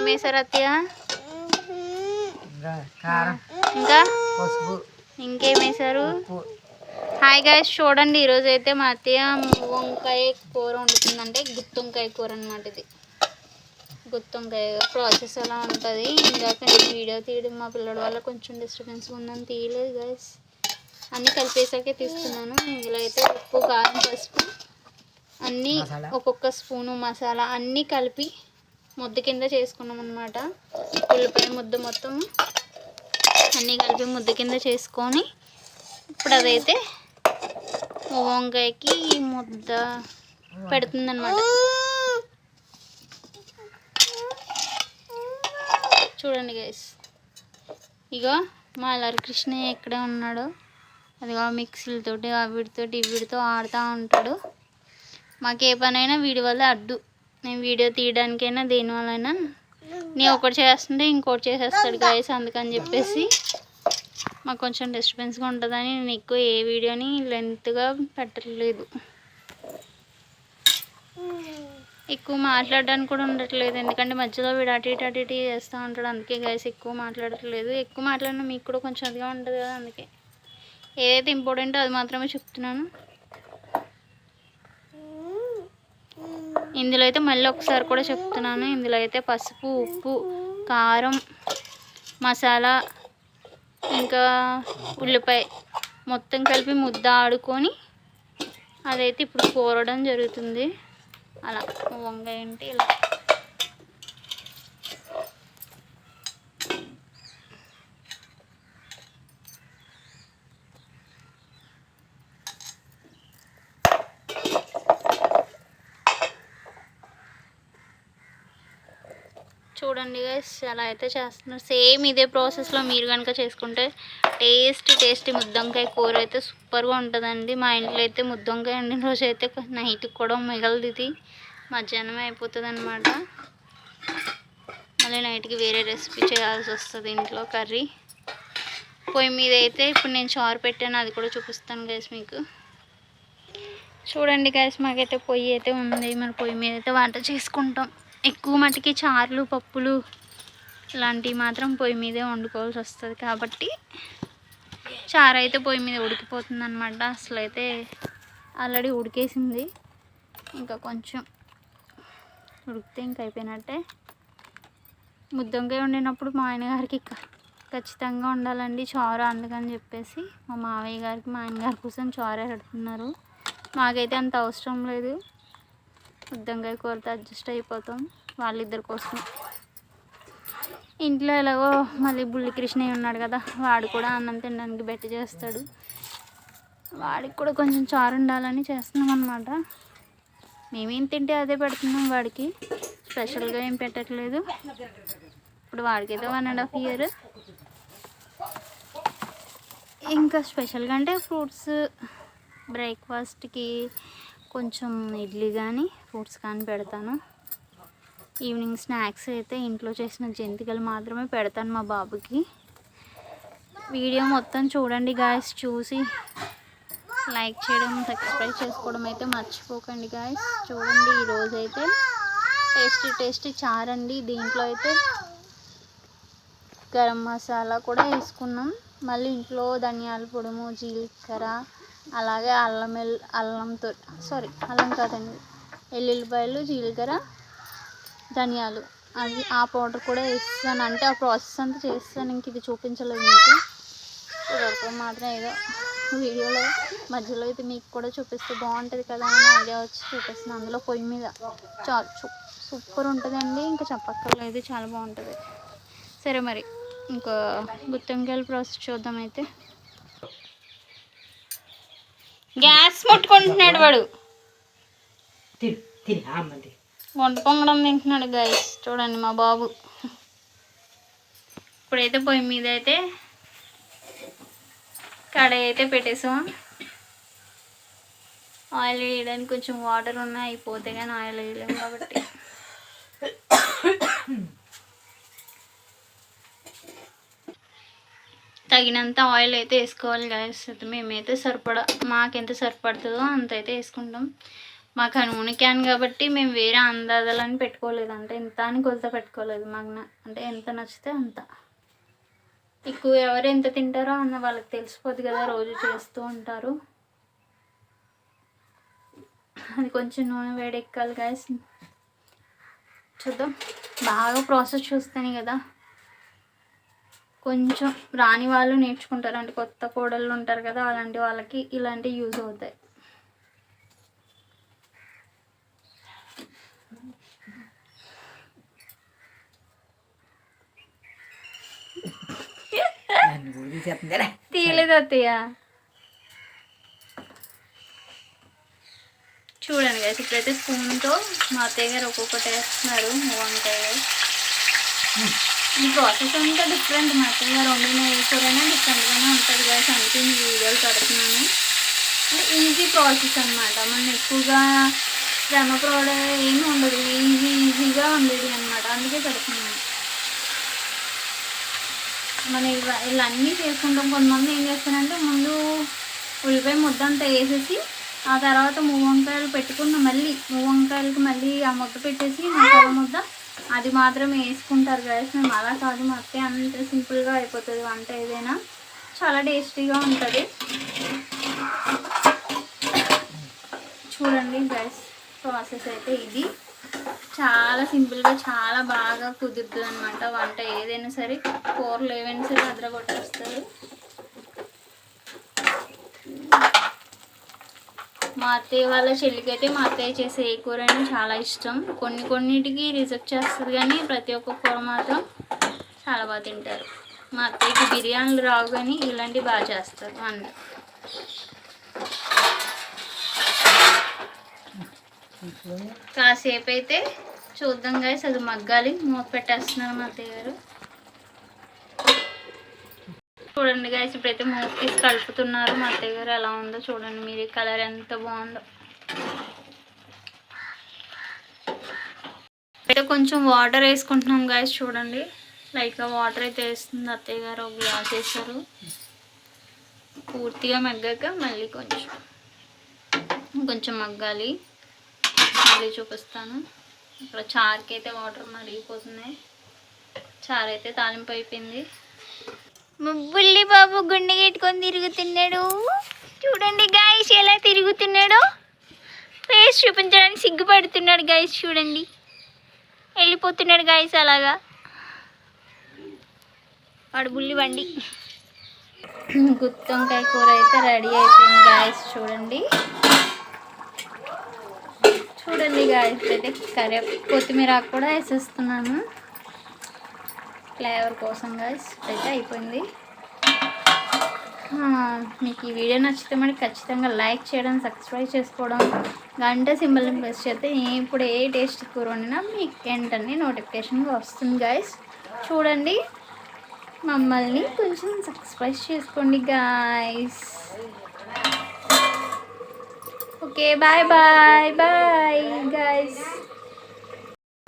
ఇంకేం వేసారు అత్తయ్య? ఇంకా ఇంకేం వేసారు? హాయ్ గైస్, చూడండి ఈరోజు అయితే మా అత్తయ్య వంకాయ కూర వండుతుందంటే గుత్తి వంకాయ కూర అనమాట. ఇది గుత్తి వంకాయ ప్రాసెస్ ఎలా ఉంటుంది. ఇందాక నేను వీడియో తీయడం మా పిల్లల వల్ల కొంచెం డిస్టర్బెన్స్ ఉందని తీయలేదు గైస్. అన్నీ కలిపేసాకే తీస్తున్నాను. ఇందులో అయితే ఉప్పు, కారం, పసుపు అన్నీ ఒక్కొక్క స్పూను మసాలా అన్నీ కలిపి ముద్ద కింద చేసుకున్నాం అనమాట. ఉల్లిపాయ ముద్ద మొత్తం అన్నీ కలిపి ముద్ద కింద చేసుకొని ఇప్పుడు అదైతే వంకాయకి ముద్ద పెడుతుందన్నమాట. చూడండి గైస్, ఇగో మా అల్లరి కృష్ణయ్య ఎక్కడే ఉన్నాడు. అదిగో మిక్సీలతోటి వీడితో ఆడుతూ ఉంటాడు. మాకు ఏ పనైనా వీడి వల్ల అడ్డు. నేను వీడియో తీయడానికైనా దేనివల్లైనా నేను ఒకటి చేస్తుంటే ఇంకోటి చేసేస్తాడు గైస్. అందుకని చెప్పేసి మాకు కొంచెం డిస్టర్బెన్స్గా ఉంటుందని నేను ఎక్కువ ఏ వీడియోని లెంత్గా పెట్టట్లేదు. ఎక్కువ మాట్లాడడానికి కూడా ఉండట్లేదు, ఎందుకంటే మధ్యలో వీడు అటు ఇటు చేస్తూ ఉంటాడు. అందుకే గైస్ ఎక్కువ మాట్లాడట్లేదు. ఎక్కువ మాట్లాడినా మీకు కూడా కొంచెం అదిగా ఉంటుంది కదా, అందుకే ఏదైతే ఇంపార్టెంటో అది మాత్రమే చెప్తున్నాను. ఇందులో అయితే మళ్ళీ ఒకసారి కూడా చెప్తున్నాను, ఇందులో అయితే పసుపు, ఉప్పు, కారం, మసాలా ఇంకా ఉల్లిపాయ మొత్తం కలిపి ముద్ద ఆడుకొని అదైతే ఇప్పుడు కూరడం జరుగుతుంది. అలా వంకాయ అంటే ఇలా చూడండి గైస్, అలా అయితే చేస్తున్నారు. సేమ్ ఇదే ప్రాసెస్లో మీరు కనుక చేసుకుంటే టేస్టీ ముద్దంకాయ కూర అయితే సూపర్గా ఉంటుందండి. మా ఇంట్లో అయితే ముద్దంకాయ వండిన రోజు అయితే నైట్కి కూడా మిగలదు. ఇది మధ్యాహ్నమే అయిపోతుంది అనమాట. మళ్ళీ నైట్కి వేరే రెసిపీ చేయాల్సి వస్తుంది ఇంట్లో కర్రీ. పొయ్యి మీద అయితే ఇప్పుడు నేను చారు పెట్టాను, అది కూడా చూపిస్తాను గైస్ మీకు. చూడండి గైస్, మాకైతే పొయ్యి అయితే ఉంది. మరి పొయ్యి మీద అయితే వంట చేసుకుంటాం. ఎక్కువ మటుకి చారులు, పప్పులు ఇలాంటివి మాత్రం పొయ్యి మీదే వండుకోవాల్సి వస్తుంది. కాబట్టి చారు అయితే పొయ్యి మీద ఉడికిపోతుంది అనమాట. అసలు అయితే ఆల్రెడీ ఉడికేసింది, ఇంకా కొంచెం ఉడికితే ఇంక అయిపోయినట్టే. ముద్దంకాయ వండినప్పుడు మా ఆయన గారికి ఖచ్చితంగా ఉండాలండి చారు. అందుకని చెప్పేసి మా మావయ్య గారికి, మా ఆయన గారి కోసం చారే పెడుతున్నారు. మాకైతే అంత అవసరం లేదు, ముద్దంకాయ కూరతో అడ్జస్ట్ అయిపోతాం వాళ్ళిద్దరి కోసం. ఇంట్లో ఎలాగో మళ్ళీ బుల్లి కృష్ణయ్య ఉన్నాడు కదా, వాడు కూడా అన్నం తినడానికి బెట్టి చేస్తాడు. వాడికి కూడా కొంచెం చారు ఉండాలని చేస్తున్నాం అనమాట. మేమేం తింటే అదే పెడుతున్నాం వాడికి, స్పెషల్గా ఏం పెట్టట్లేదు. ఇప్పుడు వాడికైతే 1.5 year. ఇంకా స్పెషల్గా అంటే ఫ్రూట్స్, బ్రేక్ఫాస్ట్కి కొంచెం ఇడ్లీ కానీ ఫ్రూట్స్ కానీ పెడతాను. ఈవినింగ్ స్నాక్స్ అయితే ఇంట్లో చేసిన జంతికలు మాత్రమే పెడతాను మా బాబుకి. వీడియో మొత్తం చూడండి గాయస్, చూసి లైక్ చేయడం, సబ్స్క్రైబ్ చేసుకోవడం అయితే మర్చిపోకండి గాయస్. చూడండి ఈరోజు అయితే టేస్టీ చారండి. దీంట్లో అయితే గరం మసాలా కూడా వేసుకున్నాం. మళ్ళీ ఇంట్లో ధనియాల పొడుము, జీలకర్ర, అలాగే అల్లం కాదండి, ఎల్లుల్లిపాయలు, జీలకర్ర, ధనియాలు, అది ఆ పౌడర్ కూడా వేస్తాను. అంటే ఆ ప్రాసెస్ అంతా చేస్తాను, ఇంక ఇది చూపించలేదు మీకు. చూడటం మాత్రం ఏదో వీడియోలో మధ్యలో అయితే మీకు కూడా చూపిస్తే బాగుంటుంది కదా అని ఐడియా వచ్చి చూపిస్తున్నాను. అందులో పొయ్యి మీద చాలా సూపర్ ఉంటుందండి, ఇంకా చెప్పక్కర్లేదు, చాలా బాగుంటుంది. సరే మరి ఇంకా గుత్తి వంకాయల ప్రాసెస్ చూద్దాం. అయితే గ్యాస్ ముట్టుకుంటున్నాడు వాడు, వంట పొంగడం తింటున్నాడు గైస్. చూడండి మా బాబు. ఇప్పుడైతే పొయ్యి మీద అయితే కడాయి అయితే పెట్టేసాం. ఆయిల్ వేయడానికి కొంచెం వాటర్ ఉన్నాయి, అయిపోతే కానీ ఆయిల్ వేయలేము కాబట్టి తగినంత ఆయిల్ అయితే వేసుకోవాలి గైస్. మేమైతే మాకెంత సరిపడుతుందో అంత అయితే వేసుకుంటాం. మాకు ఆ నూనె క్యాన్ కాబట్టి మేము వేరే అందాజలని పెట్టుకోలేదు, అంటే ఎంత అని కొలత పెట్టుకోలేదు. మాకు అంటే ఎంత నచ్చితే అంత. ఎక్కువ ఎవరు ఎంత తింటారో అన్న వాళ్ళకి తెలిసిపోద్ది కదా, రోజు చేస్తూ ఉంటారు. అది కొంచెం నూనె వేడెక్కాలి గాయస్. చూద్దాం, బాగా ప్రాసెస్ చూస్తేనే కదా కొంచెం రాని వాళ్ళు నేర్చుకుంటారు, అంటే కొత్త కోడళ్ళు ఉంటారు కదా, అలాంటి వాళ్ళకి ఇలాంటివి యూజ్ అవుతాయి. తీయలేదు అత్తయ్య. చూడండి కదా, ఇప్పుడైతే స్పూన్తో మా అత్తయ్య గారు ఒక్కొక్కటి వేస్తున్నారు వంకాయ. ఈ ప్రాసెస్ అంతా డిఫరెంట్. మా అత్తయ్య గారు వండిన కూరైనా డిఫరెంట్గానే ఉంటుంది కదా, అందుకే మీకు వీడియోలు పెడుతున్నాను. అంటే ఈజీ ప్రాసెస్ అనమాట. మనం ఎక్కువగా శ్రమ ఏమీ ఉండదు, ఈజీగా ఉండేది అనమాట, అందుకే పెడుతున్నాను. మనం ఇలా అన్నీ చేసుకుంటాం. కొంతమంది ఏం చేస్తారంటే ముందు ఉల్లిపాయ ముద్ద అంతా వేసేసి ఆ తర్వాత వంకాయలు పెట్టుకున్న మళ్ళీ వంకాయలకి మళ్ళీ ఆ ముద్ద పెట్టేసి మసాలా ముద్ద అది మాత్రం వేసుకుంటారు కదా. మేము అలా కాదు, మా అత్తయ్య అంత సింపుల్గా అయిపోతుంది వంట, ఏదైనా చాలా టేస్టీగా ఉంటుంది. చూడండి గైస్, ప్రాసెస్ అయితే ఇది చాలా సింపుల్గా చాలా బాగా కుదురుతుంది అనమాట వంట. ఏదైనా సరే కూరలు ఏవైనా సరే అదరగొట్టేస్తారు. మా అత్తయ్య వాళ్ళ చెల్లికైతే మా అత్తయ్య చేసే ఏ కూర అయినా చాలా ఇష్టం. కొన్నిటికి రిజెక్ట్ చేస్తుంది, కానీ ప్రతి ఒక్క కూర మాత్రం చాలా బాగా తింటారు. మా అత్తయ్యకి బిర్యానీలు రావు, కానీ ఇలాంటివి బాగా చేస్తారు అన్నీ. కాసేపు అయితే చూద్దాం గైస్, అది మగ్గాలి. మూత పెట్టేస్తున్నారు మా అత్తయ్య గారు. చూడండి గైస్, ఇప్పుడైతే మూత తీసి కలుపుతున్నారు మా అత్తయ్య గారు. ఎలా ఉందో చూడండి మీరు, కలర్ ఎంత బాగుందో. అయితే కొంచెం వాటర్ వేసుకుంటున్నాం గైస్. చూడండి లైట్గా వాటర్ అయితే వేస్తుంది అత్తయ్య గారు. ఒక గ్లాస్ వేస్తారు. పూర్తిగా మగ్గాక మళ్ళీ కొంచెం మగ్గాలి, మళ్ళీ చూపిస్తాను. ఇక్కడ చారుకి అయితే వాటర్ మరిగిపోతున్నాయి. చారు అయితే తాలింపు అయిపోయింది. బుల్లి బాబు గుండె పెట్టుకొని తిరుగుతున్నాడు. చూడండి గైస్ ఎలా తిరుగుతున్నాడో. ఫేస్ చూపించడానికి సిగ్గుపడుతున్నాడు గైస్. చూడండి వెళ్ళిపోతున్నాడు గైస్ అలాగా. వాడు బుల్లి బండి. గుత్తి వంకాయ కూర అయితే రెడీ అయిపోయింది గైస్. చూడండి గాయస్, అయితే కొత్తిమీర కూడా వేసేస్తున్నాను ఫ్లేవర్ కోసం గాయస్. అయితే అయిపోయింది. మీకు ఈ వీడియో నచ్చితే మరి ఖచ్చితంగా లైక్ చేయడం, సబ్స్క్రైబ్ చేసుకోవడం, గంట సింబల్ని ప్రెస్ చేస్తే ఇప్పుడు ఏ టేస్ట్ కూర వండినా మీకు ఏంటంటే నోటిఫికేషన్గా వస్తుంది గాయస్. చూడండి, మమ్మల్ని కొంచెం సబ్స్క్రైబ్ చేసుకోండి guys. Okay, bye bye bye guys.